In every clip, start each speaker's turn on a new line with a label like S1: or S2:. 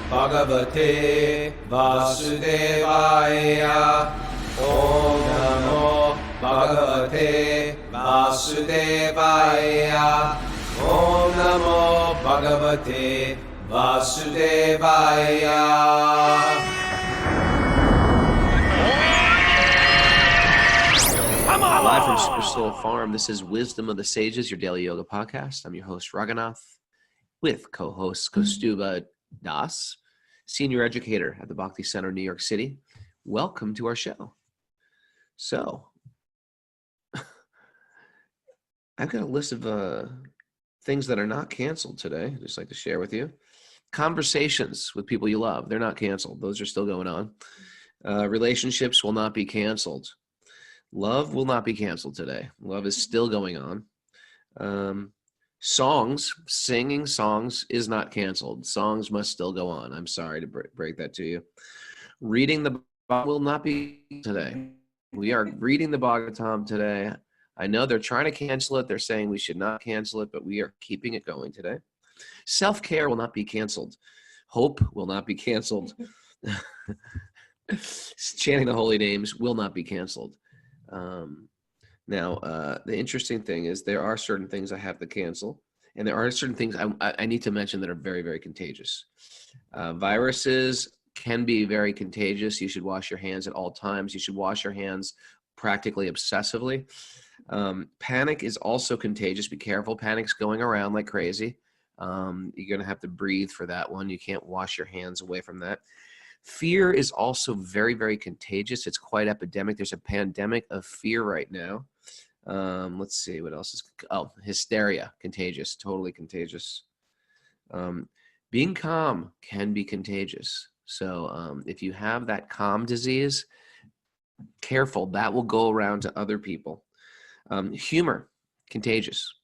S1: Bhagavate Vasudevaya. Om Namo Bhagavate Vasudevaya. Om Namo Bhagavate Vasudevaya.
S2: Live from Super Soul Farm, this is Wisdom of the Sages, your daily yoga podcast. I'm your host, Raghunath, with co-host Kaustubha Das, senior educator at the Bhakti Center, New York City. Welcome to our show. So, I've got a list of things that are not canceled today. I'd just like to share with you. Conversations with people you love, they're not canceled. Those are still going on. Relationships will not be canceled. Love will not be canceled today. Love is still going on. Singing songs is not canceled. Songs must still go on. I'm sorry to break that to you. Reading the Bible will not be today. We are reading the Bhagavatam today. I know they're trying to cancel it. They're saying we should not cancel it, but we are keeping it going today. Self-care will not be canceled. Hope will not be canceled. Chanting the holy names will not be canceled. The interesting thing is there are certain things I have to cancel, and there are certain things I need to mention that are very, very contagious. Viruses can be very contagious. You should wash your hands at all times. You should wash your hands practically obsessively. Panic is also contagious. Be careful. Panic's going around like crazy. You're going to have to breathe for that one. You can't wash your hands away from that. Fear is also very, very contagious. It's quite epidemic. There's a pandemic of fear right now. Let's see what else is. Hysteria, contagious, totally contagious. Being calm can be contagious. So if you have that calm disease, careful, that will go around to other people. Humor, contagious.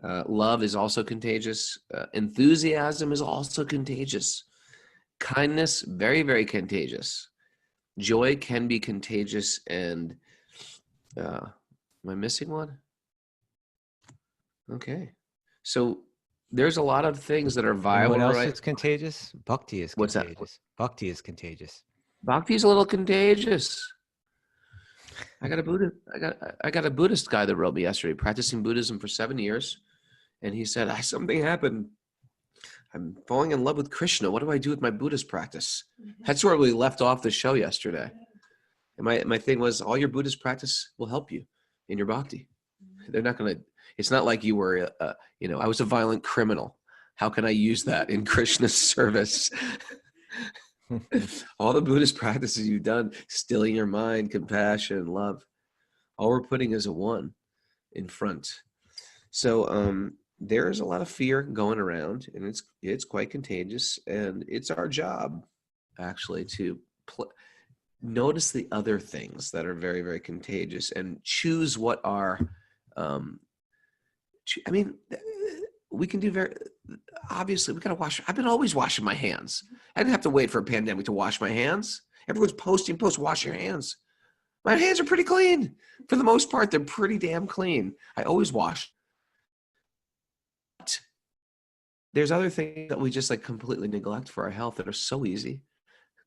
S2: Love is also contagious. Enthusiasm is also contagious. Kindness, very, very contagious. Joy can be contagious. And am I missing one? Okay. So there's a lot of things that are viable.
S3: What else is contagious? Bhakti is
S2: What's
S3: contagious.
S2: that?
S3: Bhakti is contagious.
S2: Bhakti is a little contagious. I got a Buddhist guy that wrote me yesterday, practicing Buddhism for 7 years. And he said, something happened. I'm falling in love with Krishna. What do I do with my Buddhist practice? That's where we left off the show yesterday. And my thing was, all your Buddhist practice will help you in your bhakti. They're not going to, it's not like you were, I was a violent criminal. How can I use that in Krishna's service? All the Buddhist practices you've done, stilling your mind, compassion, love, all we're putting is a one in front. So, there is a lot of fear going around, and it's quite contagious, and it's our job actually to notice the other things that are very, very contagious and choose what are, we can do obviously we got to wash. I've been always washing my hands. I didn't have to wait for a pandemic to wash my hands. Everyone's post wash your hands. My hands are pretty clean. For the most part, they're pretty damn clean. I always wash. There's other things that we just completely neglect for our health that are so easy.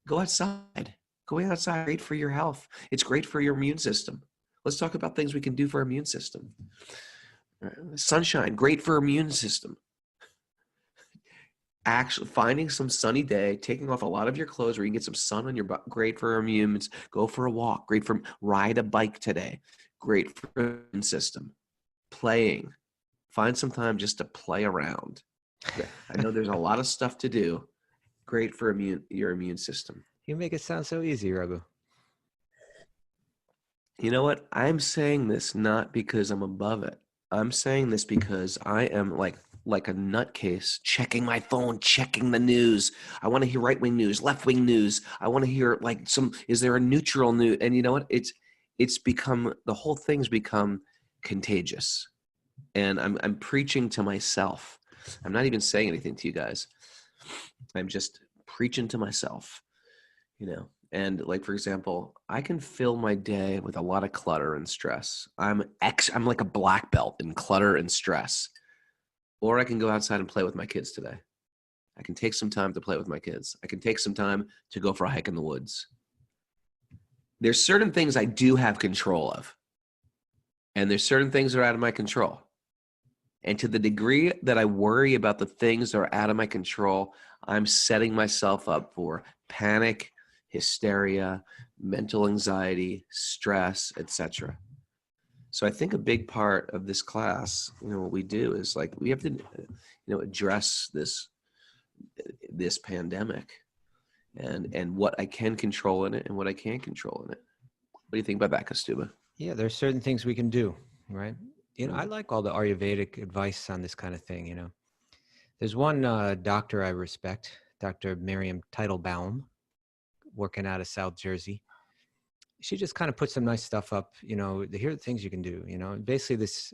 S2: Go outside. Going outside, great for your health. It's great for your immune system. Let's talk about things we can do for our immune system. Sunshine, great for immune system. Actually, finding some sunny day, taking off a lot of your clothes where you can get some sun on your butt, great for immune. Go for a walk, great for ride a bike today, great for your immune system. Playing, find some time just to play around. I know there's a lot of stuff to do. Great for your immune system.
S3: You make it sound so easy, Raghu.
S2: You know what? I'm saying this not because I'm above it. I'm saying this because I am like a nutcase, checking my phone, checking the news. I want to hear right-wing news, left-wing news. I want to hear is there a neutral news? And you know what? It's become, the whole thing's become contagious. And I'm preaching to myself. I'm not even saying anything to you guys. I'm just preaching to myself, And for example, I can fill my day with a lot of clutter and stress. I'm like a black belt in clutter and stress. Or I can go outside and play with my kids today. I can take some time to play with my kids. I can take some time to go for a hike in the woods. There's certain things I do have control of. And there's certain things that are out of my control. And to the degree that I worry about the things that are out of my control, I'm setting myself up for panic, hysteria, mental anxiety, stress, etc. So I think a big part of this class, what we do is like we have to, address this pandemic and what I can control in it and what I can't control in it. What do you think about that, Kaustubha?
S3: Yeah, there's certain things we can do, right? I like all the Ayurvedic advice on this kind of thing, There's one doctor I respect, Dr. Miriam Teitelbaum, working out of South Jersey. She just kind of puts some nice stuff up, here are the things you can do, basically this,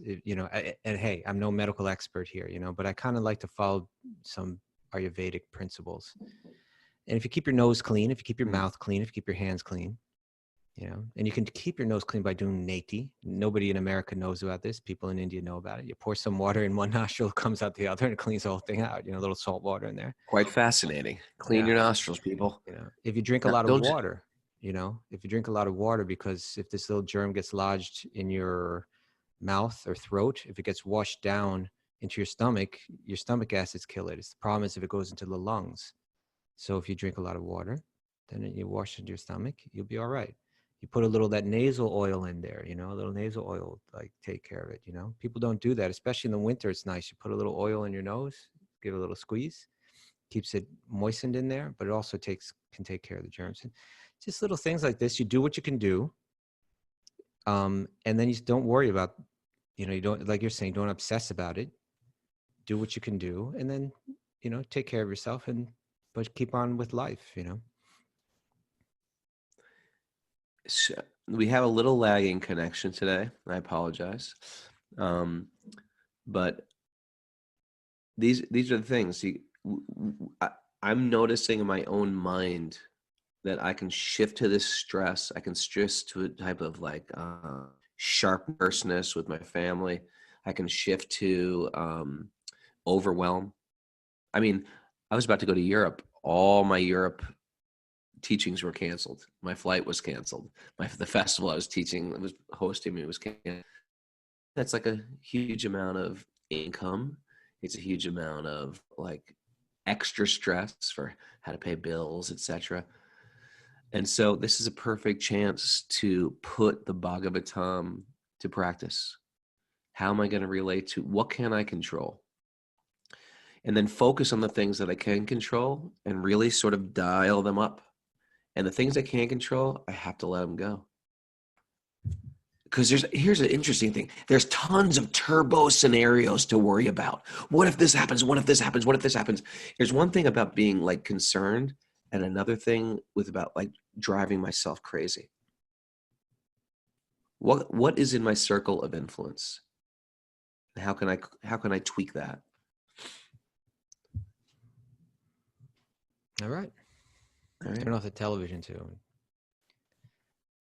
S3: and hey, I'm no medical expert here, but I kind of like to follow some Ayurvedic principles. And if you keep your nose clean, if you keep your mouth clean, if you keep your hands clean, and you can keep your nose clean by doing neti. Nobody in America knows about this. People in India know about it. You pour some water in one nostril, it comes out the other, and it cleans the whole thing out. A little salt water in there.
S2: Quite fascinating. Clean your nostrils, people.
S3: If you drink a lot of water, if you drink a lot of water, because if this little germ gets lodged in your mouth or throat, if it gets washed down into your stomach acids kill it. The problem is if it goes into the lungs. So if you drink a lot of water, then you wash into your stomach, you'll be all right. You put a little of that nasal oil in there, a little nasal oil, like take care of it, People don't do that, especially in the winter. It's nice. You put a little oil in your nose, give it a little squeeze, keeps it moistened in there, but it also can take care of the germs. And just little things like this. You do what you can do. And then you don't worry about, you don't, like you're saying, don't obsess about it. Do what you can do. And then, take care of yourself but keep on with life,
S2: So we have a little lagging connection today. I apologize. But these are the things. I'm noticing in my own mind that I can shift to this stress. I can stress to a type of like sharpness with my family. I can shift to overwhelm. I mean, I was about to go to Europe. All my Europe teachings were canceled. My flight was canceled. The festival I was hosting was canceled. That's like a huge amount of income. It's a huge amount of like extra stress for how to pay bills, etc. And so this is a perfect chance to put the Bhagavatam to practice. How am I going to relate to what can I control? And then focus on the things that I can control and really sort of dial them up. And the things I can't control, I have to let them go. Because here's an interesting thing. There's tons of turbo scenarios to worry about. What if this happens? What if this happens? What if this happens? There's one thing about being like concerned and another thing about like driving myself crazy. What is in my circle of influence? How can I tweak that?
S3: All right. Turn off the television too.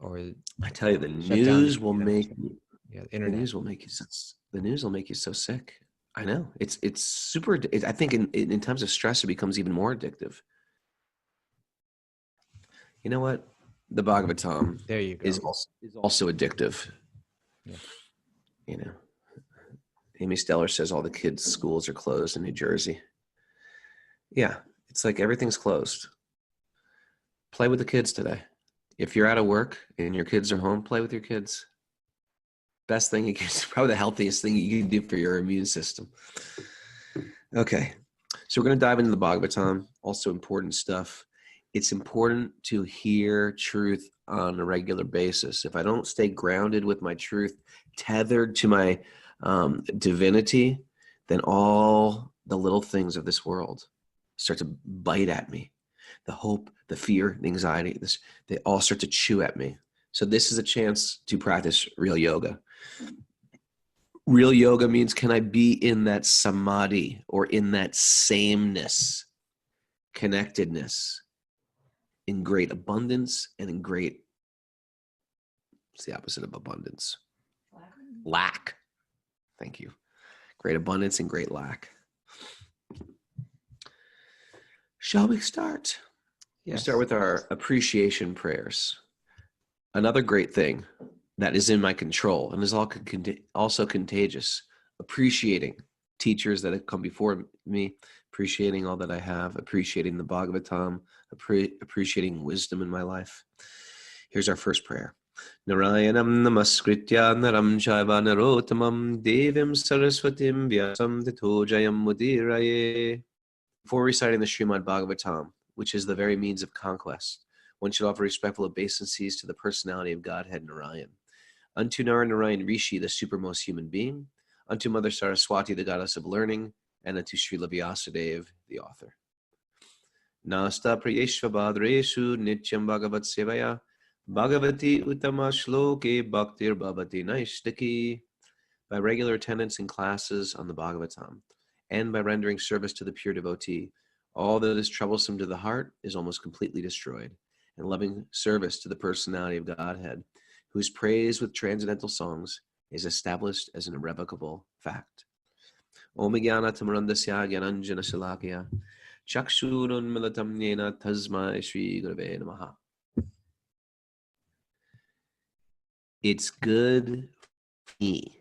S3: Or
S2: I tell you, the news will make you. Yeah, the internet. The news will make you so sick. I know. It's super. I think in times of stress, it becomes even more addictive. You know what? The Bhagavatam
S3: there you go.
S2: is also addictive. Yeah. Amy Steller says all the kids' schools are closed in New Jersey. Yeah, it's like everything's closed. Play with the kids today. If you're out of work and your kids are home, play with your kids. Best thing you can, probably the healthiest thing you can do for your immune system. Okay, so we're going to dive into the Bhagavatam. Also important stuff. It's important to hear truth on a regular basis. If I don't stay grounded with my truth, tethered to my divinity, then all the little things of this world start to bite at me. The hope, the fear, the anxiety, they all start to chew at me. So this is a chance to practice real yoga. Real yoga means, can I be in that samadhi or in that sameness, connectedness, in great abundance and in great, what's the opposite of abundance? Lack. Thank you. Great abundance and great lack. Shall we start?
S3: Yes.
S2: We start with our appreciation prayers. Another great thing that is in my control and is also contagious. Appreciating teachers that have come before me, appreciating all that I have, appreciating the Bhagavatam, appreciating wisdom in my life. Here's our first prayer. Narayanam namaskritya naram chaiva narotamam devim saraswatim vyasam tato jayam mudiraye. Before reciting the Srimad Bhagavatam, which is the very means of conquest, one should offer respectful obeisances to the personality of Godhead Narayan, unto Narayan Rishi, the supermost human being, unto Mother Saraswati, the goddess of learning, and unto Srila Vyasadeva, the author. Nasta prayeshva bhadreshu nityam bhagavat sevaya bhagavati uttama shloke bhaktir bhavati naishtaki. By regular attendance in classes on the Bhagavatam, and by rendering service to the pure devotee, all that is troublesome to the heart is almost completely destroyed, and loving service to the personality of Godhead, whose praise with transcendental songs is established as an irrevocable fact. Om Jnana Tamarandasya Gyananjana Shalakya Chakshurun Milatam Yena Tasmai Shri Gurave Namaha. It's good for me.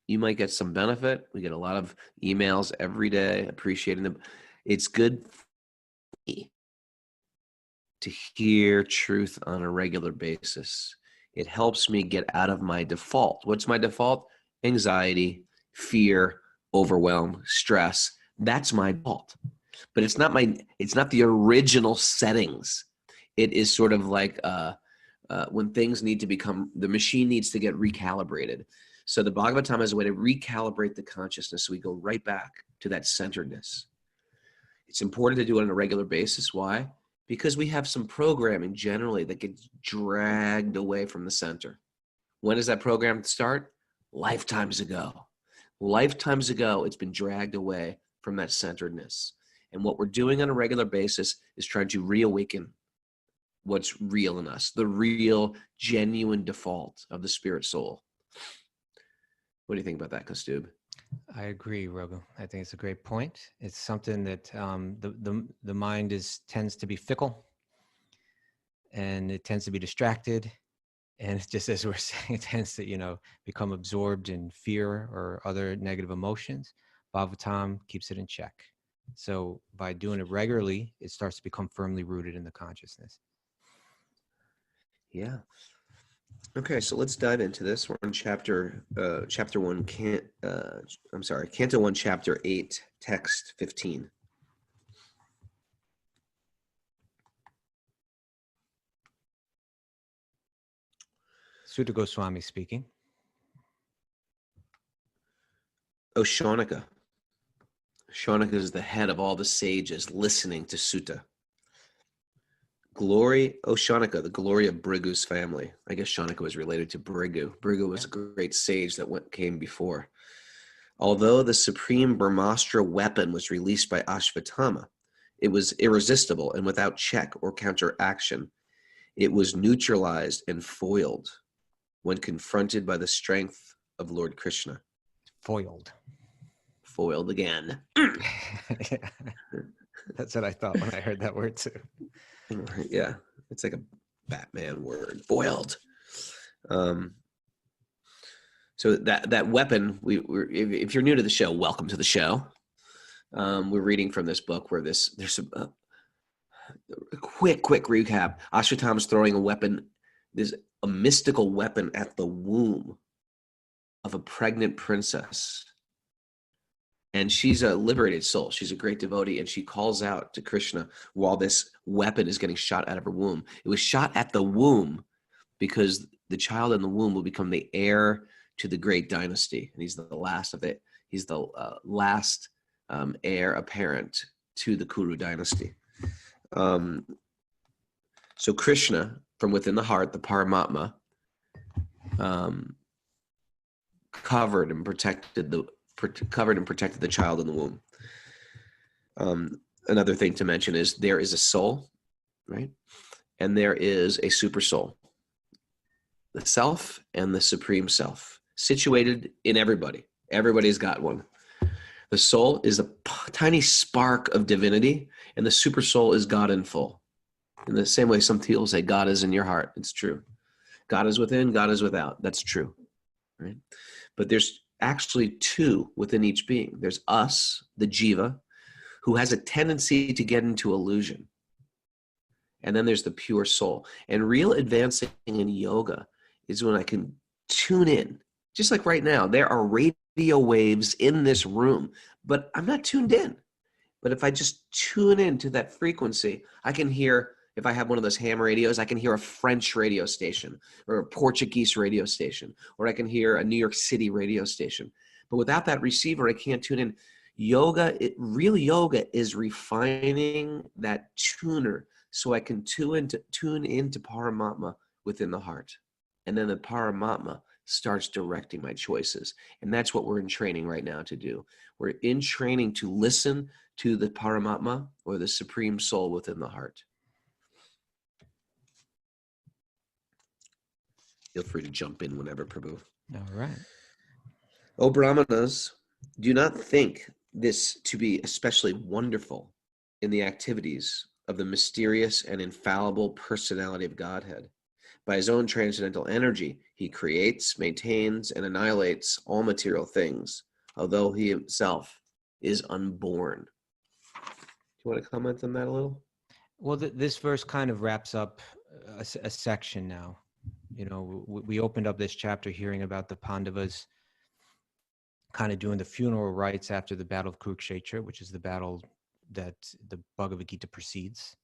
S2: You might get some benefit. We get a lot of emails every day appreciating them. It's good for me to hear truth on a regular basis. It helps me get out of my default. What's my default? Anxiety, fear, overwhelm, stress. That's my default. But it's not the original settings. It is sort of like when things need to the machine needs to get recalibrated. So the Bhagavatam is a way to recalibrate the consciousness so we go right back to that centeredness. It's important to do it on a regular basis. Why? Because we have some programming generally that gets dragged away from the center. When does that program start? Lifetimes ago. Lifetimes ago, it's been dragged away from that centeredness. And what we're doing on a regular basis is trying to reawaken what's real in us, the real, genuine default of the spirit soul. What do you think about that, Kaustubh?
S3: I agree, Raghu. I think it's a great point. It's something that the mind tends to be fickle, and it tends to be distracted, and it's just as we're saying, it tends to become absorbed in fear or other negative emotions. Bhagavatam keeps it in check. So by doing it regularly, it starts to become firmly rooted in the consciousness.
S2: Yeah. Okay, so let's dive into this. We're on chapter 1, Canto 1, chapter 8, text 15.
S3: Sutta Goswami speaking.
S2: Oh, Shaunaka. Shaunaka is the head of all the sages listening to Sutta. Glory, O Shaunaka, the glory of Bhrigu's family. I guess Shaunaka was related to Bhrigu. Bhrigu was a great sage that came before. Although the supreme Brahmastra weapon was released by Ashvatthama, it was irresistible and without check or counteraction. It was neutralized and foiled when confronted by the strength of Lord Krishna.
S3: Foiled
S2: again.
S3: Yeah. That's what I thought when I heard that word too.
S2: Yeah, it's like a Batman word, foiled. So that weapon, if you're new to the show, welcome to the show. We're reading from this book where there's a quick recap. Ashwatthama's throwing a weapon. There's a mystical weapon at the womb of a pregnant princess. And she's a liberated soul. She's a great devotee. And she calls out to Krishna while this weapon is getting shot out of her womb. It was shot at the womb because the child in the womb will become the heir to the great dynasty. And he's the last of it. He's the last heir apparent to the Kuru dynasty. So Krishna, from within the heart, the Paramatma, covered and protected the child in the womb. Another thing to mention is there is a soul, right? And there is a super soul, the self and the supreme self, situated in everybody. Everybody's got one. The soul is a tiny spark of divinity, and the super soul is God in full. In the same way some people say God is in your heart. It's true. God is within, God is without. That's true, right? But there's actually two within each being. There's us, the jiva, who has a tendency to get into illusion. And then there's the pure soul. And real advancing in yoga is when I can tune in. Just like right now, there are radio waves in this room, but I'm not tuned in. But if I just tune into that frequency, I can hear, if I have one of those ham radios, I can hear a French radio station or a Portuguese radio station, or I can hear a New York City radio station. But without that receiver, I can't tune in. Real yoga is refining that tuner so I can tune into Paramatma within the heart. And then the Paramatma starts directing my choices. And that's what we're in training right now to do. We're in training to listen to the Paramatma, or the Supreme Soul within the heart. Feel free to jump in whenever, Prabhu.
S3: All right.
S2: O Brahmanas, do not think this to be especially wonderful in the activities of the mysterious and infallible personality of Godhead. By his own transcendental energy, he creates, maintains, and annihilates all material things, although he himself is unborn. Do you want to comment on that a little?
S3: Well, this verse kind of wraps up a section now. You know, we opened up this chapter hearing about the Pandavas kind of doing the funeral rites after the Battle of Kurukshetra, which is the battle that the Bhagavad-gita precedes.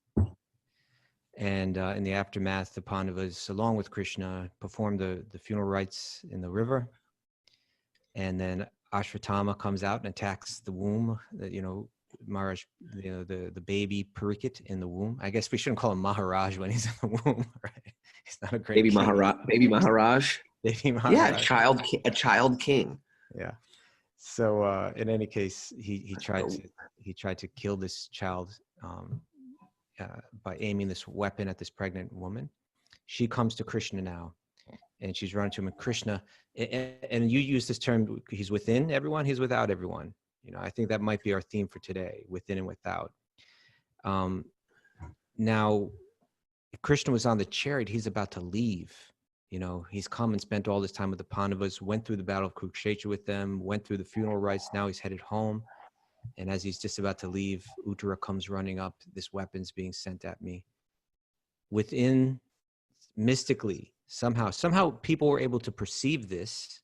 S3: And in the aftermath, the Pandavas, along with Krishna, performed the funeral rites in the river. And then Ashwatthama comes out and attacks the womb, Maharaj, the baby Parikshit in the womb. I guess we shouldn't call him Maharaj when he's in the womb, right? He's not a great
S2: baby
S3: king.
S2: Maharaj. Baby Maharaj.
S3: Baby Maharaj.
S2: Yeah, a child king.
S3: Yeah. So in any case, he tried to kill this child by aiming this weapon at this pregnant woman. She comes to Krishna now, and she's running to him. And Krishna, and you use this term, he's within everyone, he's without everyone. You know, I think that might be our theme for today, within and without. Now, Krishna was on the chariot. He's about to leave. You know, he's come and spent all this time with the Pandavas, went through the Battle of Kurukshetra with them, went through the funeral rites. Now he's headed home. And as he's just about to leave, Uttara comes running up. This weapon's being sent at me. Within, mystically, somehow people were able to perceive this,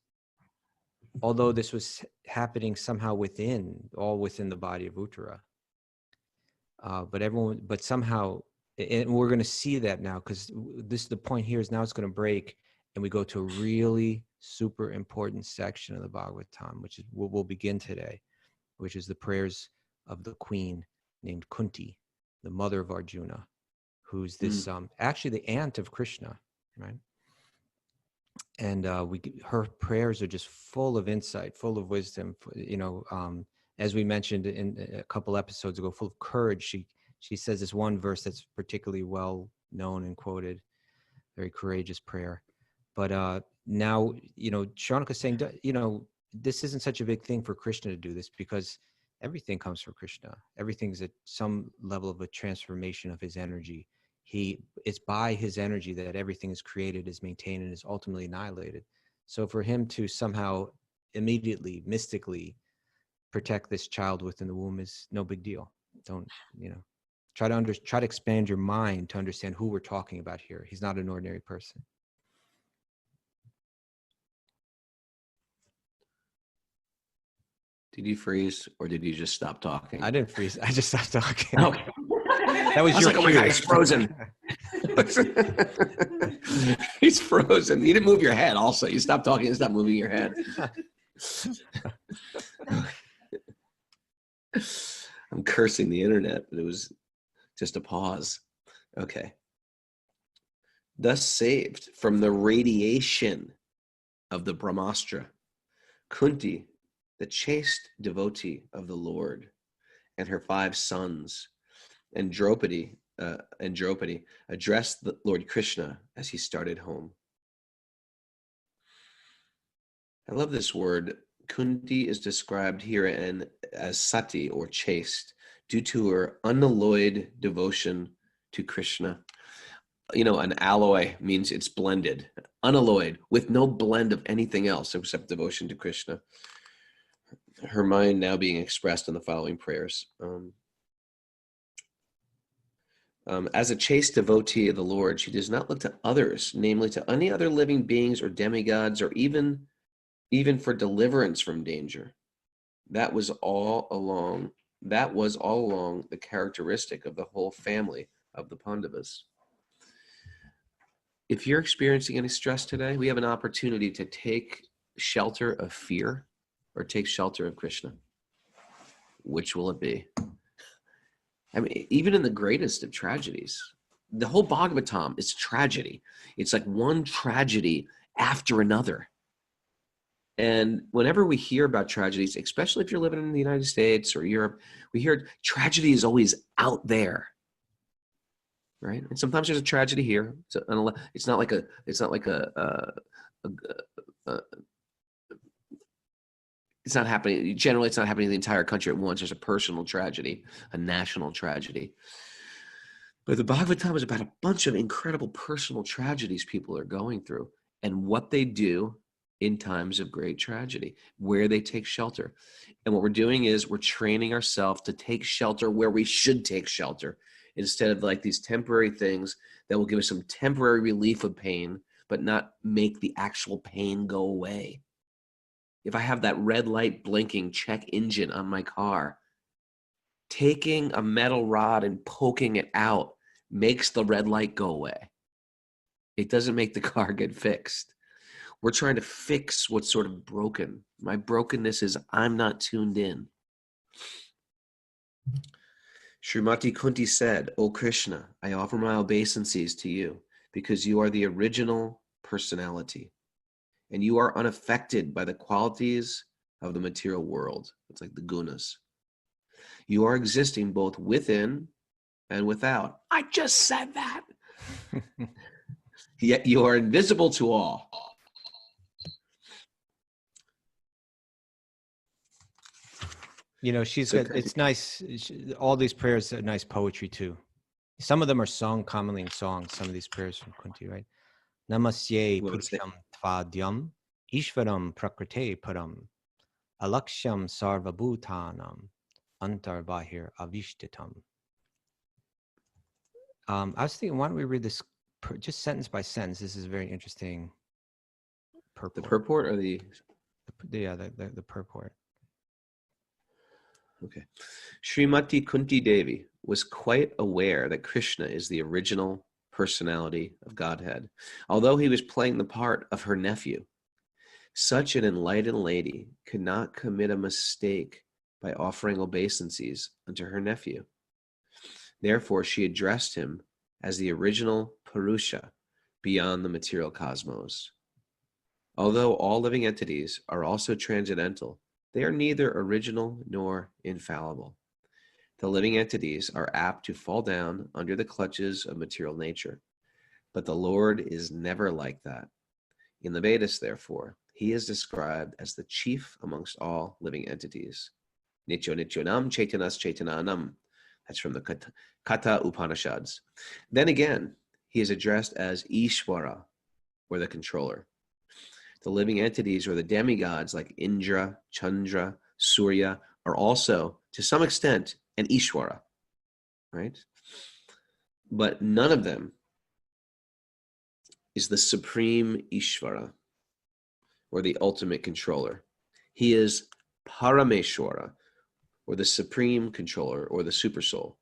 S3: although this was happening somehow all within the body of Uttara. But somehow, and we're going to see that now, because the point here is now it's going to break, and we go to a really super important section of the Bhagavatam, which is what we'll begin today, which is the prayers of the queen named Kunti, the mother of Arjuna, who's this actually the aunt of Krishna, right? And her prayers are just full of insight, full of wisdom. As we mentioned in a couple episodes ago, full of courage. She says this one verse that's particularly well known and quoted, very courageous prayer. But now, Sharonika's saying, this isn't such a big thing for Krishna to do this, because everything comes from Krishna. Everything's at some level of a transformation of his energy. It's by his energy that everything is created, is maintained, and is ultimately annihilated. So for him to somehow immediately, mystically protect this child within the womb is no big deal. Don't, try to expand your mind to understand who we're talking about here. He's not an ordinary person.
S2: Did you freeze, or did you just stop talking?
S3: I didn't freeze. I just stopped talking.
S2: Okay.
S3: That was your
S2: like, oh my God, he's frozen. He's frozen. You didn't move your head also. You stopped talking and stopped moving your head. I'm cursing the internet, but it was just a pause. Okay. Thus saved from the radiation of the Brahmastra, Kunti, the chaste devotee of the Lord, and her 5 sons, and Draupadi addressed the Lord Krishna as he started home. I love this word. Kunti is described here in as sati, or chaste, due to her unalloyed devotion to Krishna. You know, an alloy means it's blended, unalloyed, with no blend of anything else except devotion to Krishna. Her mind now being expressed in the following prayers. As a chaste devotee of the Lord, she does not look to others, namely to any other living beings or demigods, or even for deliverance from danger. That was all along the characteristic of the whole family of the Pandavas. If you're experiencing any stress today, we have an opportunity to take shelter of fear or take shelter of Krishna. Which will it be? I mean, even in the greatest of tragedies, the whole Bhagavatam is tragedy. It's like one tragedy after another. And whenever we hear about tragedies, especially if you're living in the United States or Europe, we hear tragedy is always out there, right? And sometimes there's a tragedy here. It's not like it's not happening. Generally, it's not happening in the entire country at once. There's a personal tragedy, a national tragedy. But the Bhagavatam is about a bunch of incredible personal tragedies people are going through and what they do in times of great tragedy, where they take shelter. And what we're doing is we're training ourselves to take shelter where we should take shelter, instead of like these temporary things that will give us some temporary relief of pain, but not make the actual pain go away. If I have that red light blinking check engine on my car, taking a metal rod and poking it out makes the red light go away. It doesn't make the car get fixed. We're trying to fix what's sort of broken. My brokenness is I'm not tuned in. Srimati Kunti said, "O Krishna, I offer my obeisances to you because you are the original personality and you are unaffected by the qualities of the material world." It's like the gunas. You are existing both within and without. I just said that. Yet you are invisible to all.
S3: You know, it's nice. All these prayers are nice poetry too. Some of them are sung commonly in songs. Some of these prayers from Kunti, right? Namasye purusham tvadyam ishvaram prakrite param alaksham sarvabhutanam antarbahir avishtitam. I was thinking, why don't we read this just sentence by sentence? This is very interesting. Purport.
S2: The purport or the
S3: purport.
S2: Okay. Srimati Kunti Devi was quite aware that Krishna is the original personality of Godhead, although he was playing the part of her nephew. Such an enlightened lady could not commit a mistake by offering obeisances unto her nephew. Therefore, she addressed him as the original Purusha beyond the material cosmos. Although all living entities are also transcendental, they are neither original nor infallible. The living entities are apt to fall down under the clutches of material nature, but the Lord is never like that. In the Vedas, therefore, he is described as the chief amongst all living entities. Nityo Nityonam Chaitanas Chaitananam. That's from the Katha Upanishads. Then again, he is addressed as Ishvara, or the controller. The living entities or the demigods like Indra, Chandra, Surya are also, to some extent, an Ishvara, right? But none of them is the supreme Ishvara, or the ultimate controller. He is Parameshwara, or the supreme controller, or the super soul.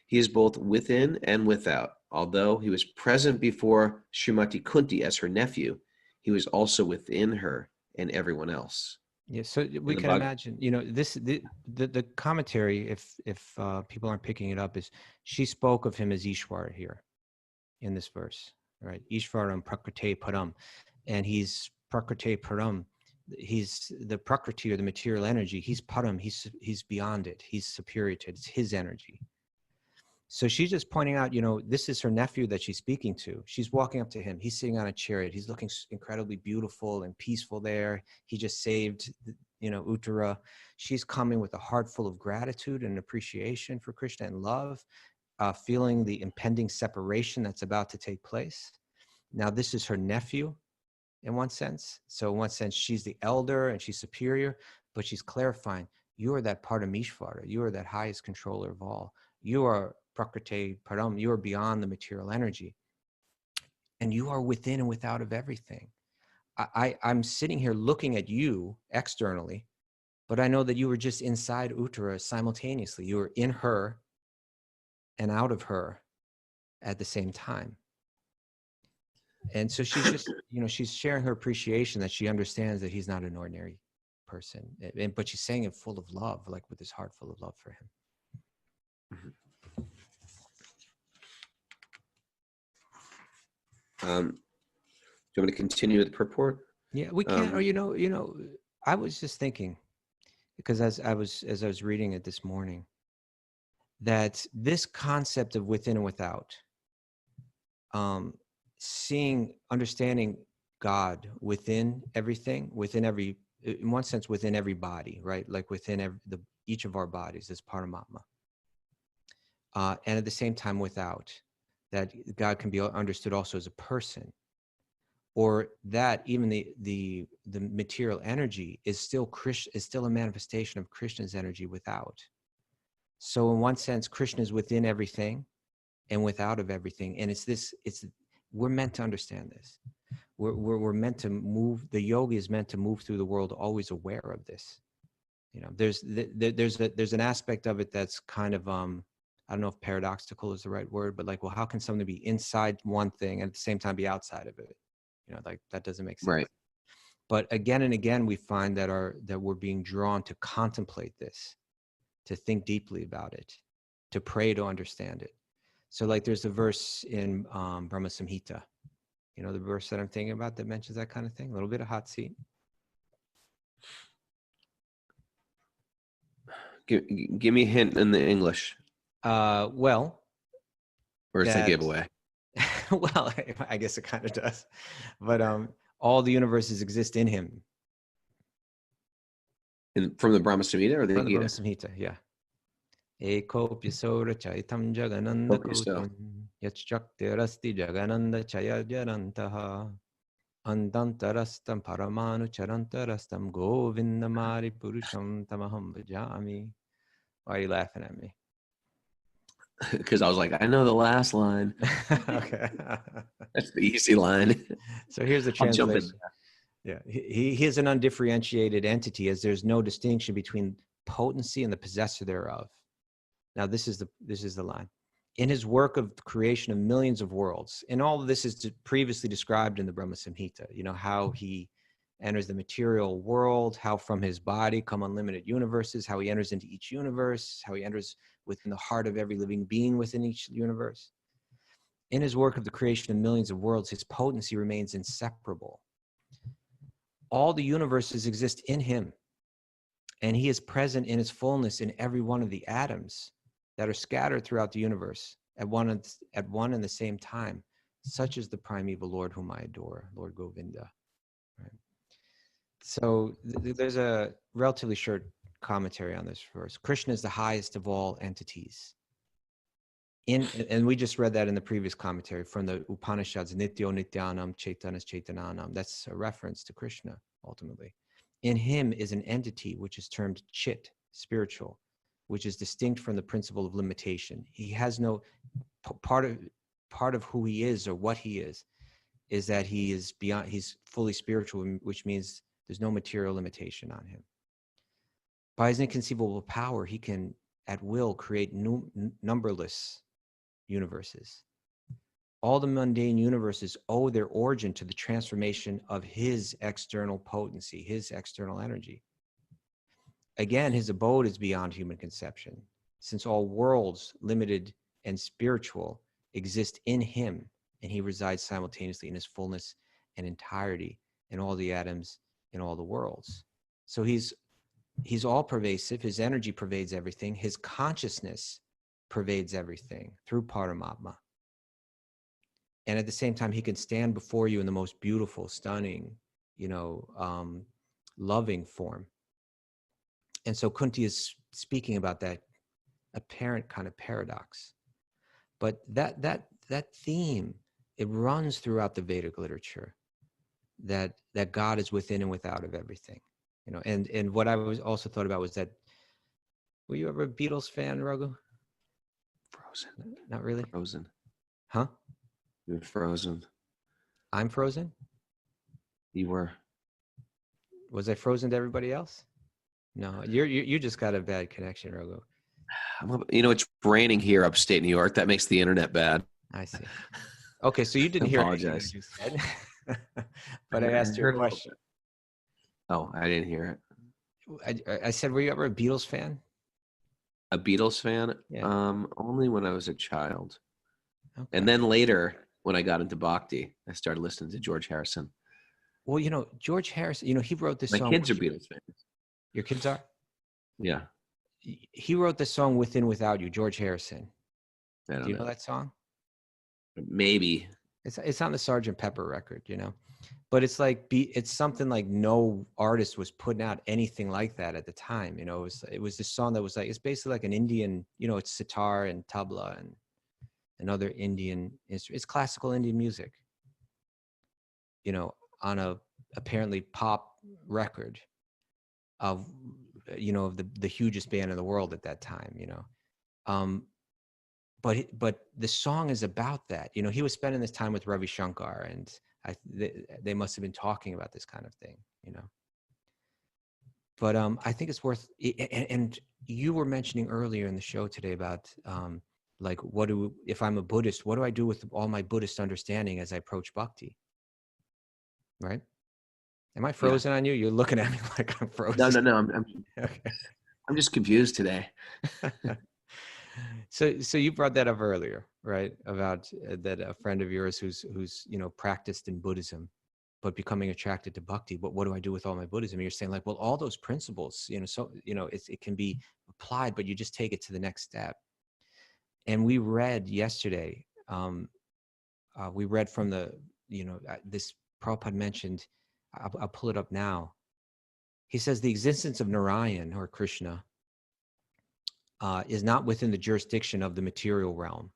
S2: He is both within and without. Although he was present before Srimati Kunti as her nephew, he was also within her and everyone else.
S3: Yeah, so we can imagine, you know, the commentary, if people aren't picking it up, is she spoke of him as Ishvara here in this verse, right? Ishvaram prakrite param, and he's prakrite param. He's the prakriti, or the material energy. He's param. He's beyond it. He's superior to it. It's his energy. So she's just pointing out, you know, this is her nephew that she's speaking to. She's walking up to him. He's sitting on a chariot. He's looking incredibly beautiful and peaceful there. He just saved Uttara, she's coming with a heart full of gratitude and appreciation for Krishna and love, feeling the impending separation that's about to take place. Now, this is her nephew in one sense. So in one sense, she's the elder and she's superior, but she's clarifying, you are that part of Mishvara. You are that highest controller of all. You are Prakriti Param. You are beyond the material energy. And you are within and without of everything. I'm sitting here looking at you externally, but I know that you were just inside Uttara simultaneously. You were in her and out of her at the same time. And so she's just, she's sharing her appreciation that she understands that he's not an ordinary person, but she's saying it full of love, like with his heart full of love for him.
S2: Do you want me to continue with the purport?
S3: Yeah, we can. Or I was just thinking, because as I was reading it this morning, that this concept of within and without, understanding God within everything, in one sense, within every body, right? Like within each of our bodies as Paramatma. And at the same time, without, that God can be understood also as a person, or that even the material energy is still a manifestation of Krishna's energy without. So in one sense, Krishna is within everything and without of everything. And we're meant to understand this. We're meant to move. The yogi is meant to move through the world always aware of this. There's an aspect of it that's kind of I don't know if paradoxical is the right word, but like, well, how can something be inside one thing and at the same time be outside of it? Like that doesn't make sense.
S2: Right.
S3: But again and again, we find that we're being drawn to contemplate this, to think deeply about it, to pray to understand it. So like there's a verse in Brahma Samhita, the verse that I'm thinking about that mentions that kind of thing, a little bit of hot seat.
S2: Give me a hint in the English.
S3: Well.
S2: Or it's a giveaway.
S3: Well, I guess it kind of does. But all the universes exist in him.
S2: From the Brahma Samhita or the
S3: From the
S2: Gita?
S3: Brahma Samhita, yeah. Eko Pisora Chaitam Jagananda Kotam Yachaktirasti Jagananda Chaya Jarantaha Andantarastam Paramanu Charantarastam Govindamari Purusham Tamaham Bhajami. Why are you laughing at me?
S2: Because I was like, I know the last line.
S3: Okay.
S2: That's the easy line.
S3: So here's the translation. Yeah, he is an undifferentiated entity, as there's no distinction between potency and the possessor thereof. Now, this is the line. In his work of the creation of millions of worlds, and all of this is previously described in the Brahma Samhita, how he enters the material world, how from his body come unlimited universes, how he enters into each universe, how he enters within the heart of every living being within each universe. In his work of the creation of millions of worlds, his potency remains inseparable. All the universes exist in him, and he is present in his fullness in every one of the atoms that are scattered throughout the universe at one and the same time. Such is the primeval Lord whom I adore, Lord Govinda. Right? So there's a relatively short commentary on this verse. Krishna is the highest of all entities. And we just read that in the previous commentary from the Upanishads, Nityo Nityanam Chaitanas Chaitananam. That's a reference to Krishna, ultimately. In him is an entity which is termed Chit, spiritual, which is distinct from the principle of limitation. He has no part of who he is or what he is that he is beyond, he's fully spiritual, which means there's no material limitation on him. By his inconceivable power, he can at will create numberless universes. All the mundane universes owe their origin to the transformation of his external potency, his external energy. Again, his abode is beyond human conception, since all worlds, limited and spiritual, exist in him, and he resides simultaneously in his fullness and entirety in all the atoms in all the worlds. So he's all pervasive. His energy pervades everything. His consciousness pervades everything through Paramatma. And at the same time, he can stand before you in the most beautiful, stunning, loving form. And so Kunti is speaking about that apparent kind of paradox. But that theme, it runs throughout the Vedic literature, that God is within and without of everything. You know, and what I was also thought about was that, were you ever a Beatles fan, Raghu?
S2: Frozen.
S3: Not really?
S2: Frozen.
S3: Huh?
S2: You're frozen.
S3: I'm frozen?
S2: You were.
S3: Was I frozen to everybody else? No, you just got a bad connection, Raghu.
S2: You know, it's raining here upstate New York. That makes the internet bad.
S3: I see. Okay, so you didn't hear anything I
S2: Apologize.
S3: just said, but I asked you a question.
S2: Oh, I didn't hear it.
S3: I said, were you ever a Beatles fan?
S2: A Beatles fan?
S3: Yeah.
S2: Only when I was a child.
S3: Okay.
S2: And then later, when I got into Bhakti, I started listening to George Harrison.
S3: Well, you know, George Harrison, you know, he wrote this
S2: My
S3: song.
S2: kids are Beatles fans.
S3: Your kids are?
S2: Yeah.
S3: He wrote the song Within Without You, George Harrison.
S2: Do
S3: you know that song?
S2: Maybe.
S3: It's on the Sgt. Pepper record, you know, but it's like it's something like no artist was putting out anything like that at the time. You know, it was this song that was like, it's basically like an Indian, you know, it's sitar and tabla and other Indian instruments. It's classical Indian music, you know, on a apparently pop record of, you know, of the hugest band in the world at that time, you know. But the song is about that. You know, he was spending this time with Ravi Shankar, and they must have been talking about this kind of thing, you know. But I think it's worth, and you were mentioning earlier in the show today about like, if I'm a Buddhist, what do I do with all my Buddhist understanding as I approach Bhakti? Right? Am I frozen on you? You're looking at me like I'm frozen.
S2: No.
S3: Okay.
S2: I'm just confused today.
S3: So you brought that up earlier, right? About that a friend of yours who's you know, practiced in Buddhism, but becoming attracted to Bhakti. But what do I do with all my Buddhism? And you're saying like, well, all those principles, you know, so you know, it can be applied, but you just take it to the next step. And we read yesterday. We read from the, you know, this Prabhupada mentioned. I'll pull it up now. He says the existence of Narayan or Krishna is not within the jurisdiction of the material realm.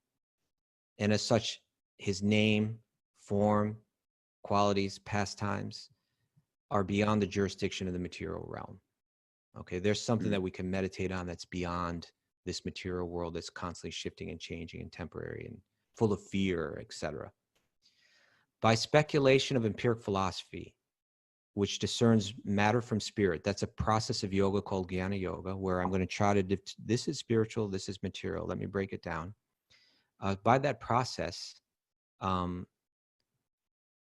S3: And as such, his name, form, qualities, pastimes are beyond the jurisdiction of the material realm. Okay, there's something that we can meditate on that's beyond this material world that's constantly shifting and changing and temporary and full of fear, etc. By speculation of empiric philosophy, which discerns matter from spirit. That's a process of yoga called Jnana Yoga, where I'm going to try to, this is spiritual, this is material. Let me break it down. By that process,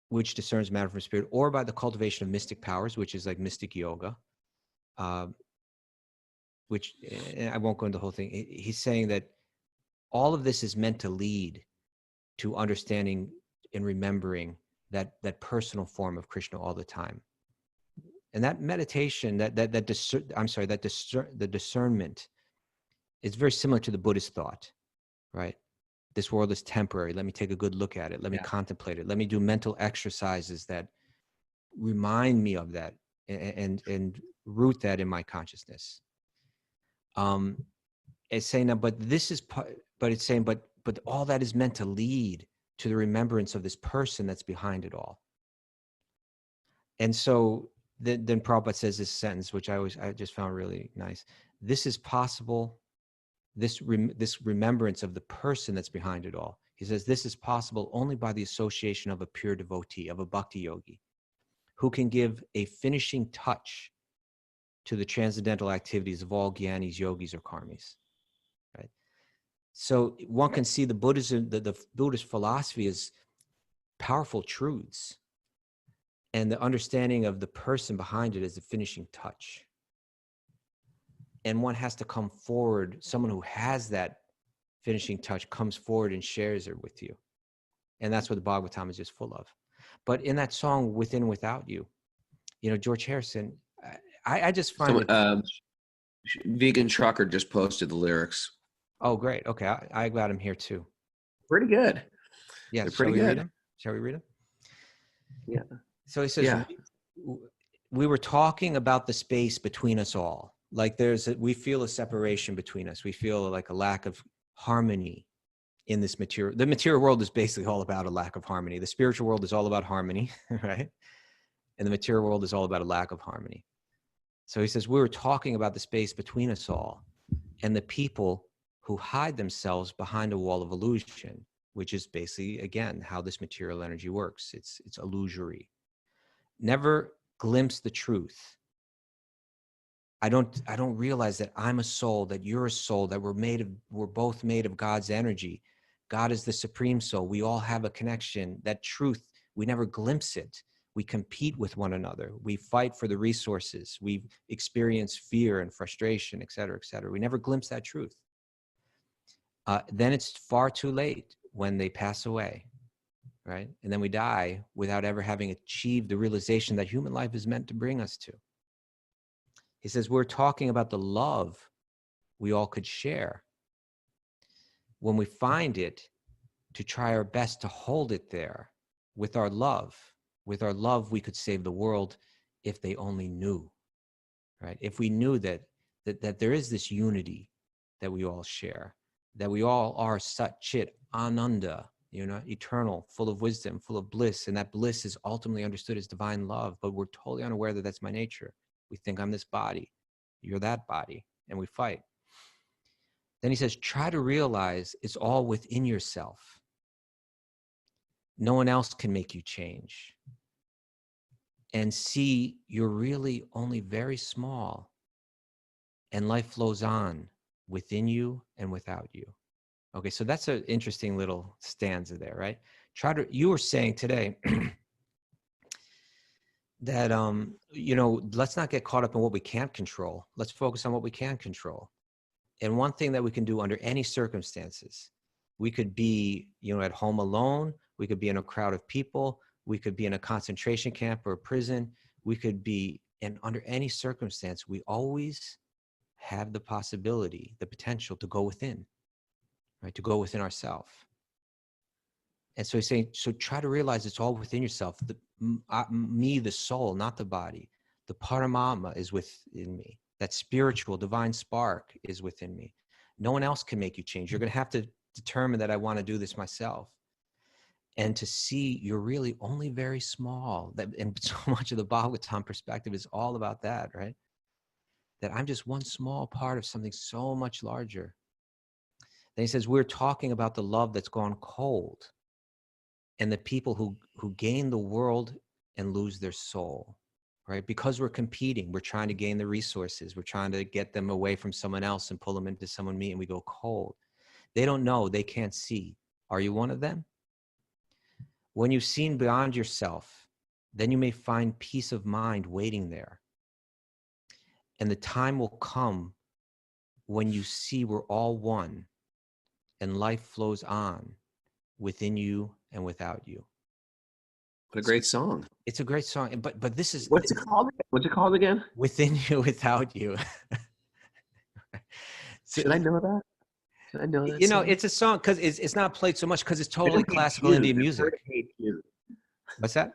S3: which discerns matter from spirit, or by the cultivation of mystic powers, which is like mystic yoga, which I won't go into the whole thing. He's saying that all of this is meant to lead to understanding and remembering that personal form of Krishna all the time. And that meditation, the discernment is very similar to the Buddhist thought, right? This world is temporary. Let me take a good look at it. Let me contemplate it. Let me do mental exercises that remind me of that and root that in my consciousness. It's saying that, but it's saying, but all that is meant to lead to the remembrance of this person that's behind it all. And so then Prabhupada says this sentence, which I just found really nice. This is possible. This remembrance of the person that's behind it all. He says this is possible only by the association of a pure devotee, of a Bhakti-yogi, who can give a finishing touch to the transcendental activities of all jnanis, yogis, or karmis. Right. So one can see the Buddhism, the Buddhist philosophy is powerful truths. And the understanding of the person behind it is the finishing touch. And one has to come forward, someone who has that finishing touch comes forward and shares it with you. And that's what the Bhagavatam is just full of. But in that song, Within Without You, you know, George Harrison, I just find it...
S2: Vegan Trucker just posted the lyrics.
S3: Oh, great. Okay, I got him here too.
S2: Pretty good.
S3: Yeah,
S2: they're pretty good.
S3: Shall we read them?
S2: Yeah.
S3: So he says, we were talking about the space between us all. Like we feel a separation between us. We feel like a lack of harmony in this material. The material world is basically all about a lack of harmony. The spiritual world is all about harmony, right? And the material world is all about a lack of harmony. So he says, we were talking about the space between us all and the people who hide themselves behind a wall of illusion, which is basically, again, how this material energy works. It's illusory. Never glimpse the truth. I don't realize that I'm a soul, that you're a soul, that we're both made of God's energy. God is the supreme soul. We all have a connection. That truth, we never glimpse it. We compete with one another. We fight for the resources. We experience fear and frustration, et cetera, et cetera. We never glimpse that truth. Then it's far too late when they pass away, right? And then we die without ever having achieved the realization that human life is meant to bring us to. He says, we're talking about the love we all could share. When we find it, to try our best to hold it there with our love. With our love, we could save the world if they only knew, right? If we knew that there is this unity that we all share, that we all are Sat Chit Ananda, eternal, full of wisdom, full of bliss, and that bliss is ultimately understood as divine love, but we're totally unaware that that's my nature. We think I'm this body, you're that body, and we fight. Then he says, try to realize it's all within yourself. No one else can make you change. And see, you're really only very small, and life flows on within you and without you. Okay, so that's an interesting little stanza there, right? You were saying today that, let's not get caught up in what we can't control. Let's focus on what we can control. And one thing that we can do under any circumstances, we could be, at home alone. We could be in a crowd of people. We could be in a concentration camp or a prison. We could be, and under any circumstance, we always have the possibility, the potential to go within, right? To go within ourselves. And so he's saying, so try to realize it's all within yourself. Me, the soul, not the body. The Paramatma is within me. That spiritual, divine spark is within me. No one else can make you change. You're going to have to determine that I want to do this myself. And to see you're really only very small. And so much of the Bhagavatam perspective is all about that, right? That I'm just one small part of something so much larger. Then he says, we're talking about the love that's gone cold and the people who gain the world and lose their soul, right? Because we're competing, we're trying to gain the resources. We're trying to get them away from someone else and pull them into someone me, and we go cold. They don't know, they can't see. Are you one of them? When you've seen beyond yourself, then you may find peace of mind waiting there. And the time will come when you see we're all one and life flows on within you and without you.
S2: What a great song.
S3: It's a great song, but this is...
S2: What's it called? What's it called again?
S3: Within you, without you.
S2: Should I know that? Should I know that song?
S3: It's a song because it's not played so much because it's totally classical Indian music.
S2: I've heard of Hey Jude.
S3: What's that?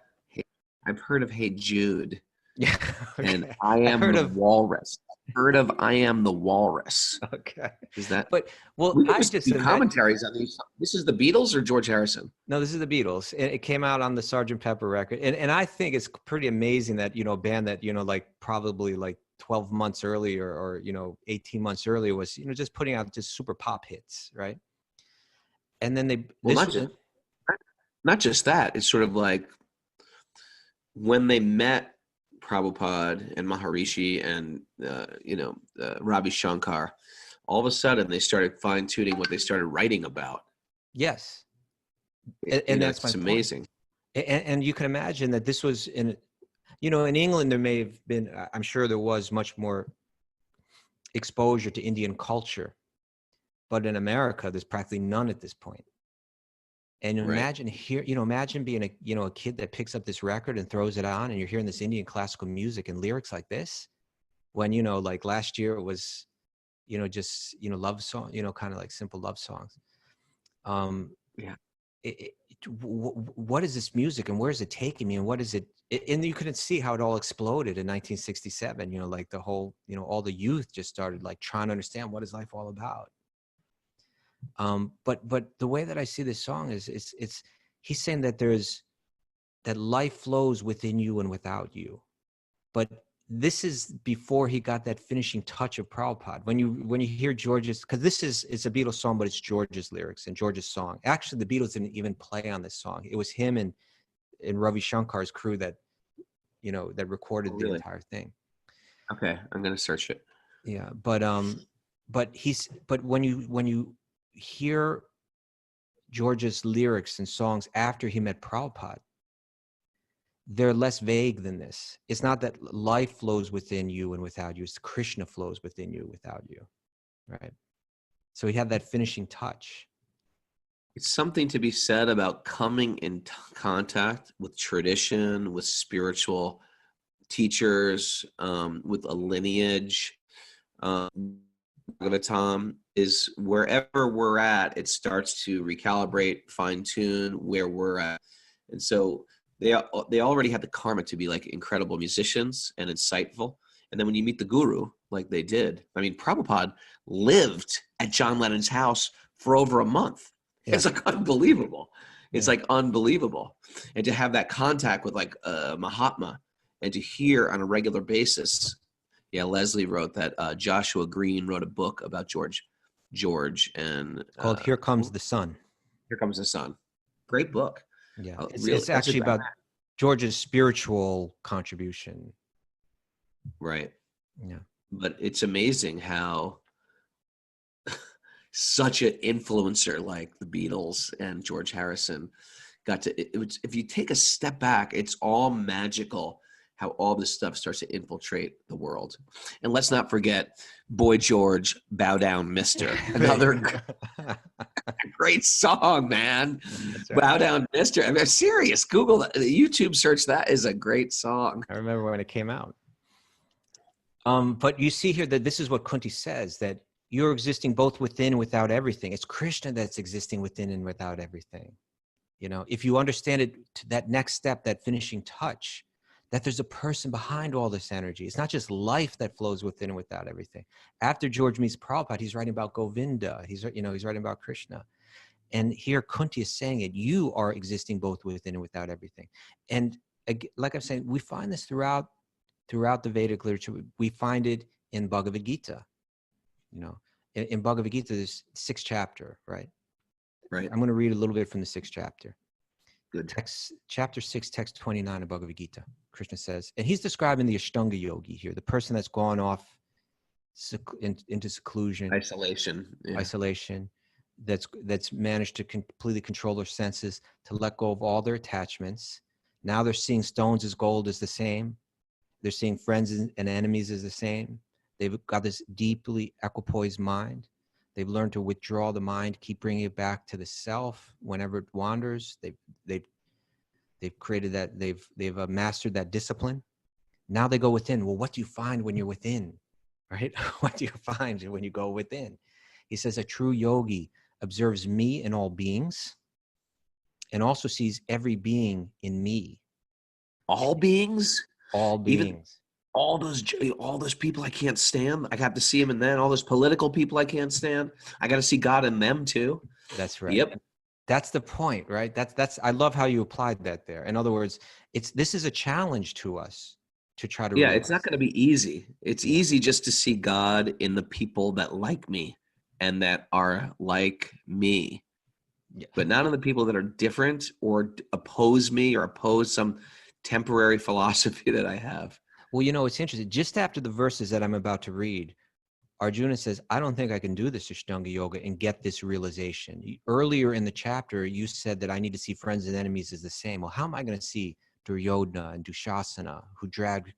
S2: I've heard of Hey Jude.
S3: Yeah. Okay.
S2: And I am the walrus. I've heard of I Am the Walrus.
S3: Okay.
S2: Is that?
S3: But
S2: I just do commentaries on these. This is the Beatles or George Harrison? No,
S3: this is the Beatles. It came out on the Sgt. Pepper record, and I think it's pretty amazing that a band that like probably like 12 months earlier or 18 months earlier was just putting out just super pop hits, right? And then
S2: not just that. It's sort of like when they met Prabhupada and Maharishi and Ravi Shankar, all of a sudden they started fine-tuning what they started writing about.
S3: Yes, and that's my point.
S2: Amazing.
S3: And you can imagine that this was in England there may have been, I'm sure there was much more exposure to Indian culture, but in America there's practically none at this point. And imagine imagine being a kid that picks up this record and throws it on, and you're hearing this Indian classical music and lyrics like this. When like last year it was, just love song, kind of like simple love songs.
S2: Yeah.
S3: what is this music and where is it taking me and what is it? And you couldn't see how it all exploded in 1967. You know, like the whole, you know, all the youth just started like trying to understand what is life all about. But the way that I see this song is it's he's saying that that life flows within you and without you. But this is before he got that finishing touch of Prabhupada. When you hear George's, because it's a Beatles song, but it's George's lyrics and George's song. Actually, the Beatles didn't even play on this song. It was him and Ravi Shankar's crew that, you know, that recorded the entire thing.
S2: Okay, I'm gonna search it.
S3: Yeah, but when you hear George's lyrics and songs after he met Prabhupada, they're less vague than this. It's not that life flows within you and without you. It's Krishna flows within you without you, right? So he had that finishing touch.
S2: It's something to be said about coming in contact with tradition, with spiritual teachers, with a lineage. Bhagavatam is wherever we're at, it starts to recalibrate, fine tune where we're at. And so they already had the karma to be like incredible musicians and insightful. And then when you meet the guru, like they did, I mean, Prabhupada lived at John Lennon's house for over a month. Yeah. It's like unbelievable. It's like unbelievable. And to have that contact with like Mahatma and to hear on a regular basis. Yeah, Leslie wrote that Joshua Green wrote a book about George and
S3: called Here Comes the Sun.
S2: Here Comes the Sun. Great book.
S3: Yeah, it's actually about George's spiritual contribution.
S2: Right.
S3: Yeah.
S2: But it's amazing how such an influencer like the Beatles and George Harrison got to, if you take a step back, it's all magical how all this stuff starts to infiltrate the world. And let's not forget Boy George, Bow Down Mister. Another great song, man. Right. Bow Down Mister. I mean, I'm serious. Google that. YouTube search that is a great song.
S3: I remember when it came out. But you see here that this is what Kunti says, that you're existing both within and without everything. It's Krishna that's existing within and without everything. You know, if you understand it to that next step, that finishing touch, that there's a person behind all this energy. It's not just life that flows within and without everything. After George meets Prabhupada, he's writing about Govinda. He's writing about Krishna. And here Kunti is saying it, you are existing both within and without everything. And like I'm saying, we find this throughout the Vedic literature. We find it in Bhagavad-gita. You know, in Bhagavad-gita, there's 6th chapter, right?
S2: Right.
S3: I'm going to read a little bit from the 6th chapter.
S2: Good.
S3: Chapter 6, text 29 of Bhagavad-gita. Krishna says, and he's describing the Ashtanga yogi here, the person that's gone off into seclusion, isolation, that's managed to completely control their senses, to let go of all their attachments. Now they're seeing stones as gold as the same. They're seeing friends and enemies as the same. They've got this deeply equipoised mind. They've learned to withdraw the mind, keep bringing it back to the self whenever it wanders. They've created that. They've mastered that discipline. Now they go within. Well, what do you find when you're within, right? What do you find when you go within? He says a true yogi observes me in all beings, and also sees every being in me.
S2: All beings.
S3: All beings.
S2: Even all those people I can't stand. I have to see them in them. All those political people I can't stand. I got to see God in them too.
S3: That's right.
S2: Yep.
S3: That's the point, right? That's. I love how you applied that there. In other words, this is a challenge to us to try to.
S2: Yeah,
S3: realize.
S2: It's not going to be easy. It's easy just to see God in the people that like me and that are like me, but not in the people that are different or oppose me or oppose some temporary philosophy that I have.
S3: Well, you know, it's interesting. Just after the verses that I'm about to read, Arjuna says, I don't think I can do this Ashtanga yoga and get this realization. Earlier in the chapter, you said that I need to see friends and enemies as the same. Well, how am I going to see Duryodhana and Dushasana, who dragged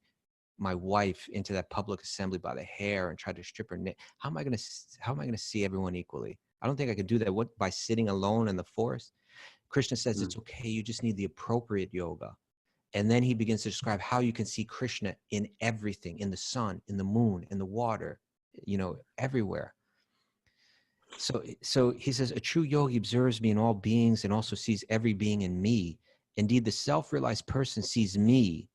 S3: my wife into that public assembly by the hair and tried to strip her neck? How am I going to see everyone equally? I don't think I could do that. What, by sitting alone in the forest? Krishna says it's okay. You just need the appropriate yoga. And then he begins to describe how you can see Krishna in everything, in the sun, in the moon, in the water, you know, everywhere. So he says, a true yogi observes me in all beings and also sees every being in me. Indeed, the self-realized person sees me,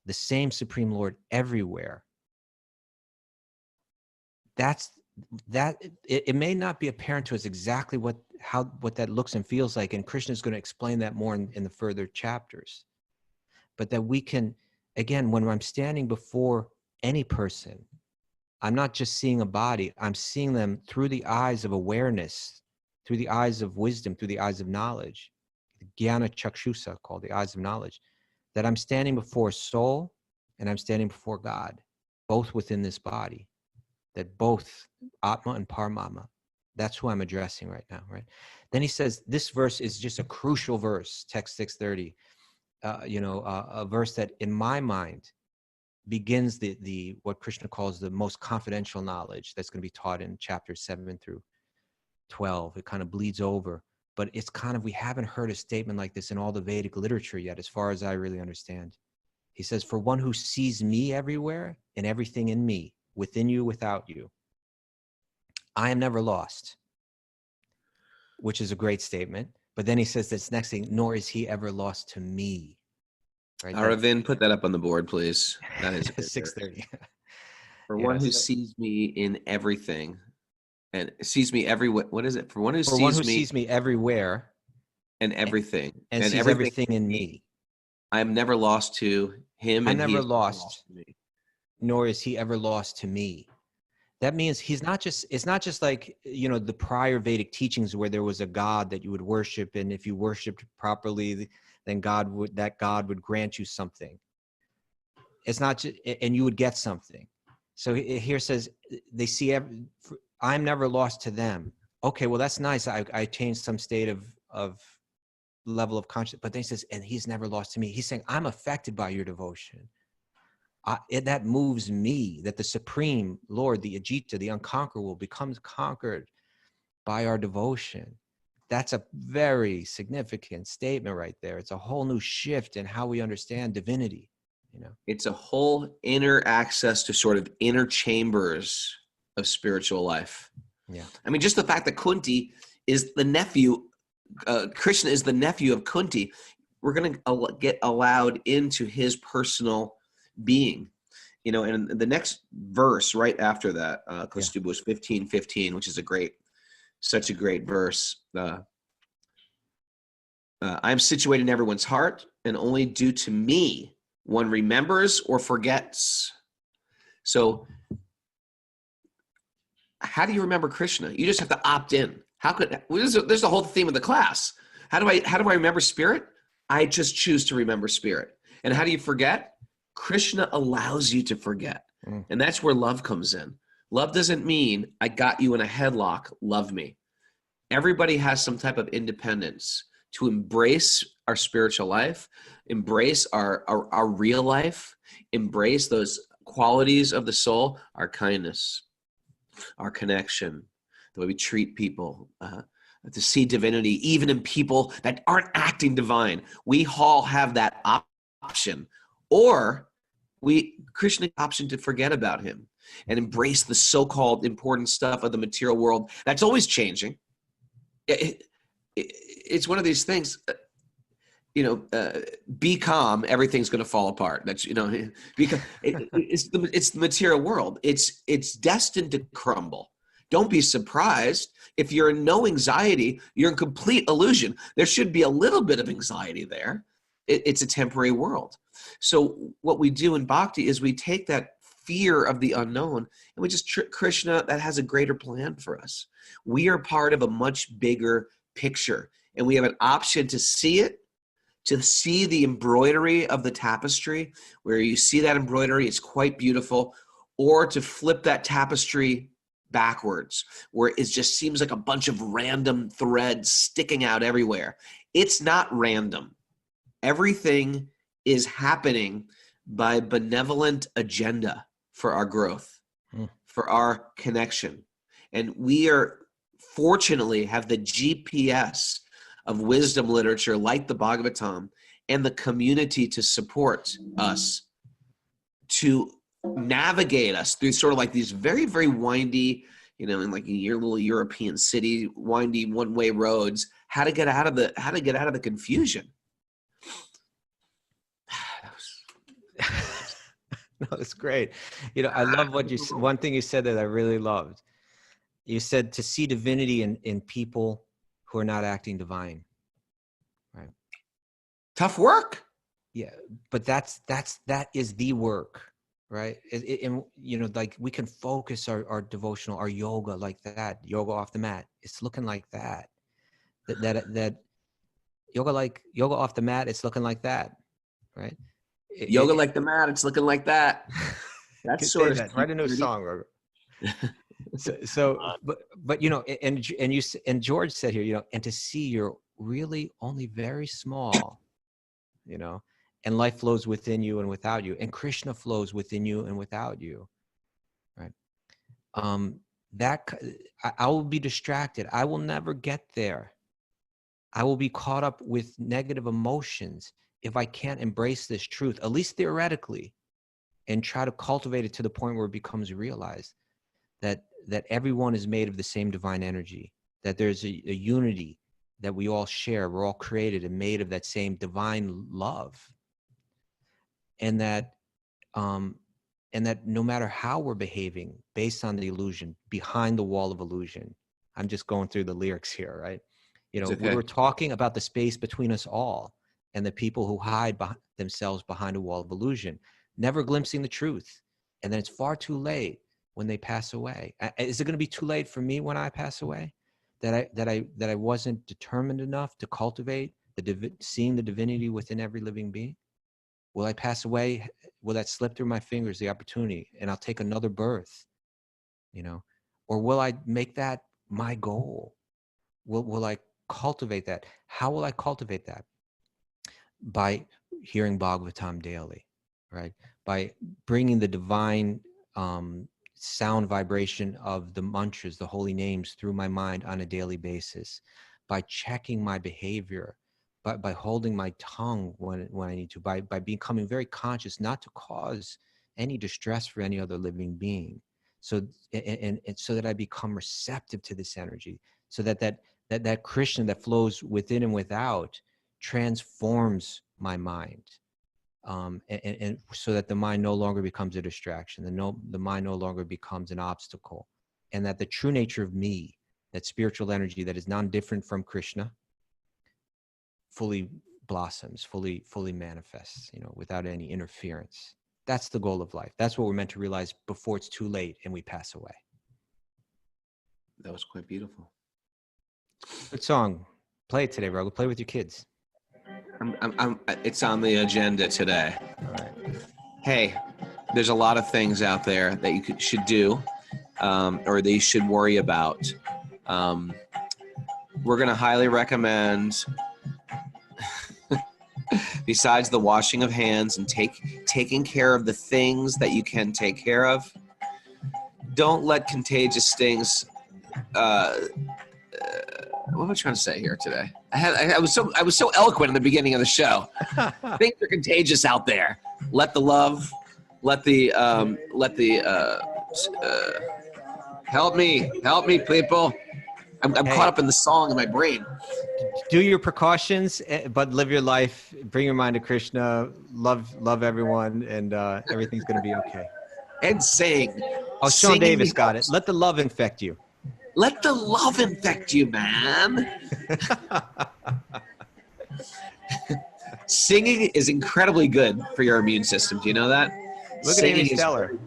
S3: the same Supreme Lord, everywhere. It may not be apparent to us exactly what that looks and feels like, and Krishna is going to explain that more in the further chapters. But that we can, again, when I'm standing before any person, I'm not just seeing a body, I'm seeing them through the eyes of awareness, through the eyes of wisdom, through the eyes of knowledge, Jnana Chakshusa, called the eyes of knowledge, that I'm standing before soul and I'm standing before God, both within this body, that both Atma and Paramama, that's who I'm addressing right now, right? Then he says, this verse is just a crucial verse, text 630, a verse that in my mind begins the what Krishna calls the most confidential knowledge that's going to be taught in chapters 7 through 12. It kind of bleeds over, but it's kind of, we haven't heard a statement like this in all the Vedic literature yet, as far as I really understand. He says, for one who sees me everywhere and everything in me, within you, without you, I am never lost, which is a great statement. But then he says this next thing, nor is he ever lost to me. Right?
S2: Aravind, put that up on the board, please. That is
S3: 630.
S2: For one who sees me in everything and sees me everywhere. What is it? For one who
S3: sees me everywhere
S2: and everything
S3: and sees everything in me.
S2: I am never lost to him, and
S3: I'm
S2: he
S3: never
S2: is
S3: lost
S2: to me.
S3: Nor is he ever lost to me. That means it's not just like, the prior Vedic teachings where there was a God that you would worship, and if you worshiped properly, then that God would grant you something. It's not just, and you would get something. So here says, they see, I'm never lost to them. Okay, well, that's nice. I changed some state of level of consciousness, but then he says, and he's never lost to me. He's saying, I'm affected by your devotion. That moves me, that the Supreme Lord, the Ajita, the unconquerable, becomes conquered by our devotion. That's a very significant statement right there. It's a whole new shift in how we understand divinity.
S2: It's a whole inner access to sort of inner chambers of spiritual life.
S3: Yeah.
S2: I mean, just the fact that Kunti is the nephew, Krishna is the nephew of Kunti, we're going to get allowed into his personal being. And the next verse right after that, Kaustubha, was 15:15, which is such a great verse. I'm situated in everyone's heart, and only due to me one remembers or forgets. So how do you remember Krishna? You just have to opt in. There's the whole theme of the class. How do I remember spirit? I just choose to remember spirit. And how do you forget? Krishna allows you to forget. And that's where love comes in. Love doesn't mean I got you in a headlock, love me. Everybody has some type of independence to embrace our spiritual life, embrace our real life, embrace those qualities of the soul, our kindness, our connection, the way we treat people, to see divinity even in people that aren't acting divine. We all have that option. Or Krishna option to forget about him and embrace the so-called important stuff of the material world that's always changing. It's one of these things, be calm, everything's going to fall apart. That's, because it's the material world. It's destined to crumble. Don't be surprised if you're in no anxiety, you're in complete illusion. There should be a little bit of anxiety there. It's a temporary world. So what we do in Bhakti is we take that fear of the unknown and we just trick Krishna that has a greater plan for us. We are part of a much bigger picture, and we have an option to see it, to see the embroidery of the tapestry, where you see that embroidery, it's quite beautiful, or to flip that tapestry backwards, where it just seems like a bunch of random threads sticking out everywhere. It's not random. Everything is happening by benevolent agenda for our growth, for our connection. And we fortunately have the GPS of wisdom literature like the Bhagavatam and the community to support us, to navigate us through sort of like these very, very windy, in like your little European city, windy one-way roads, how to get out of the confusion.
S3: No, it's great. I love one thing you said that I really loved. You said to see divinity in people who are not acting divine. Right.
S2: Tough work.
S3: Yeah, but that is the work, right? And like we can focus our devotional, our yoga like that, yoga off the mat. It's looking like that. That yoga off the mat. It's looking like that, right?
S2: Yoga like the mat. It's looking like that. That's sort of
S3: that. Write a new song, Roger. But and George said here, and to see you're really only very small, and life flows within you and without you, and Krishna flows within you and without you, right? I will be distracted. I will never get there. I will be caught up with negative emotions if I can't embrace this truth, at least theoretically, and try to cultivate it to the point where it becomes realized that everyone is made of the same divine energy, that there's a unity that we all share. We're all created and made of that same divine love. And that no matter how we're behaving based on the illusion, behind the wall of illusion, I'm just going through the lyrics here, right?
S2: Okay.
S3: We were talking about the space between us all and the people who hide themselves behind a wall of illusion, never glimpsing the truth. And then it's far too late when they pass away. Is it going to be too late for me when I pass away? That I wasn't determined enough to cultivate seeing the divinity within every living being? Will I pass away? Will that slip through my fingers, the opportunity, and I'll take another birth? Or will I make that my goal? Will I cultivate that? How will I cultivate that? By hearing Bhagavatam daily, right? By bringing the divine sound vibration of the mantras, the holy names, through my mind on a daily basis, by checking my behavior, by holding my tongue when I need to, by becoming very conscious not to cause any distress for any other living being, so so that I become receptive to this energy, so that Krishna that flows within and without transforms my mind. And so that the mind no longer becomes a distraction, the mind no longer becomes an obstacle, and that the true nature of me, that spiritual energy that is non-different from Krishna, fully blossoms, fully manifests, without any interference. That's the goal of life. That's what we're meant to realize before it's too late and we pass away.
S2: That was quite beautiful.
S3: Good song. Play it today, Raghu. Play with your kids.
S2: It's on the agenda today.
S3: All right.
S2: Hey, there's a lot of things out there that you should do, or that you should worry about. We're going to highly recommend, besides the washing of hands and taking care of the things that you can take care of, don't let contagious things. What am I trying to say here today? I was so eloquent in the beginning of the show. Things are contagious out there. Let the love, help me, people. I'm caught up in the song in my brain.
S3: Do your precautions, but live your life. Bring your mind to Krishna. Love everyone, and everything's going to be okay.
S2: And sing.
S3: Oh, Sean Davis got it. Let the love infect you.
S2: Let the love infect you, man. Singing is incredibly good for your immune system. Do you know that?
S3: Look at Amy Steller.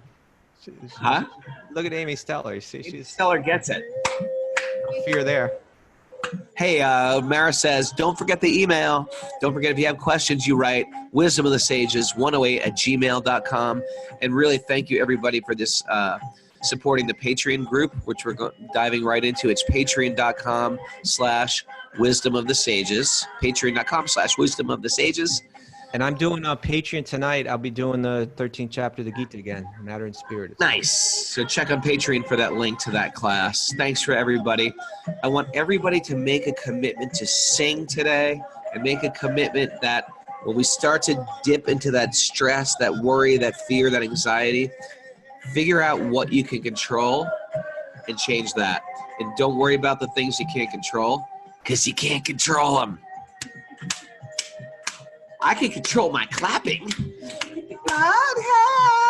S2: Huh?
S3: Look at Amy Steller. See,
S2: Steller gets it.
S3: No fear there.
S2: Hey, Mara says, don't forget the email. Don't forget, if you have questions, you write wisdomofthesages108@gmail.com. And really thank you, everybody, for this supporting the Patreon group, which we're diving right into. It's patreon.com/wisdomofthesages. Patreon.com/wisdomofthesages.
S3: And I'm doing a Patreon tonight. I'll be doing the 13th chapter of the Gita again, Matter and Spirit.
S2: Nice. So check on Patreon for that link to that class. Thanks for everybody. I want everybody to make a commitment to sing today, and make a commitment that when we start to dip into that stress, that worry, that fear, that anxiety, figure out what you can control and change that. And don't worry about the things you can't control, because you can't control them. I can control my clapping. God help!